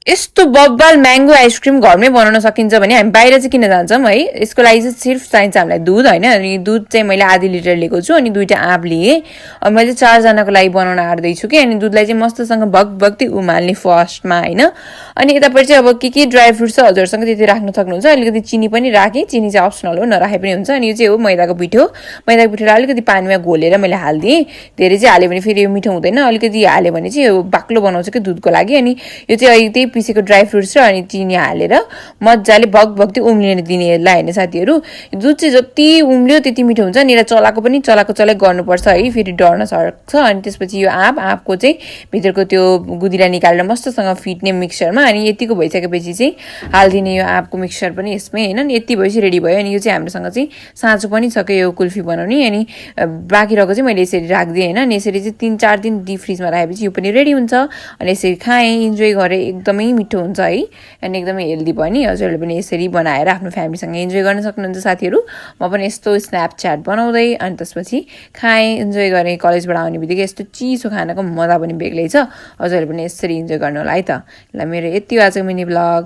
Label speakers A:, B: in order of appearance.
A: यस्तो बब्बाल mango ice cream घरमै बनाउन सकिन्छ भने हामी बाहिर चाहिँ किन जान्छौँ है। यसको लागि चाहिँ सिर्फ चाहिन्छ हामीलाई दुध होइन। अनि दुध चाहिँ मैले आधी लिटर लिएको छु अनि 2टा आँप लिएँ। अनि मैले 4जनाको लागि बनाउन आँट्दैछु कि। अनि दुधलाई चाहिँ मस्तसँग भगभक्ति उमाल्ने फर्स्टमा होइन। अनि यतापट्टि चाहिँ अब के ड्राई फ्रुट छ हजुरसँग त्यति राख्न सक्नुहुन्छ। अलिकति चिनी पनि राखेँ, चिनी चाहिँ अप्सनल हो, नराखे पनि हुन्छ। अनि यो चाहिँ हो मैदाको पिठो। मैदाको पिठोलाई अलिकति पानीमा घोलेर मैले हालिदिएँ। धेरै चाहिँ हाल्यो भने फेरि यो मिठो हुँदैन, अलिकति हाल्यो भने चाहिँ यो बाक्लो बनाउँछ कि दुधको लागि। अनि यो चाहिँ त्यही पिसेको ड्राई फ्रुट्स र अनि चिनी हालेर मजाले भगभक्ति उम्लिन दिने यसलाई होइन साथीहरू। दुध चाहिँ जति उम्ल्यो त्यति मिठो हुन्छ। नि चलाको पनि चलाइ गर्नुपर्छ है, फेरि डढ्न सक्छ। अनि त्यसपछि यो आँपको चाहिँ भित्रको त्यो गुदिला निकालेर मस्तसँग फिट्ने मिक्सरमा। अनि यतिको भइसकेपछि चाहिँ हालिदिने यो आँपको मिक्सचर पनि यसमै होइन। अनि यति भएपछि रेडी भयो। अनि यो चाहिँ हाम्रोसँग चाहिँ साँचो पनि छ कि यो कुल्फी बनाउने। अनि बाँकी रहेको चाहिँ मैले यसरी राखिदिएँ होइन। अनि यसरी चाहिँ 3-4 दिन डिप फ्रिजमा राखेपछि यो पनि रेडी हुन्छ। अनि यसरी खाएँ, इन्जोय गरेँ, एकदमै मिठो हुन्छ है। अनि एकदमै हेल्दी पनि। हजुरहरूले पनि यसरी बनाएर आफ्नो फ्यामिलीसँग इन्जोय गर्न सक्नुहुन्छ साथीहरू। म पनि यस्तो स्न्यापच्याट बनाउँदै अनि त्यसपछि खाएँ, इन्जोय गरेँ। कलेजबाट आउने बित्तिकै यस्तो चिसो खानाको मजा पनि बेग्लै छ। हजुरहरूले पनि यसरी इन्जोय गर्नु होला है त। ल मेरो यति आजको मिनी ब्लग।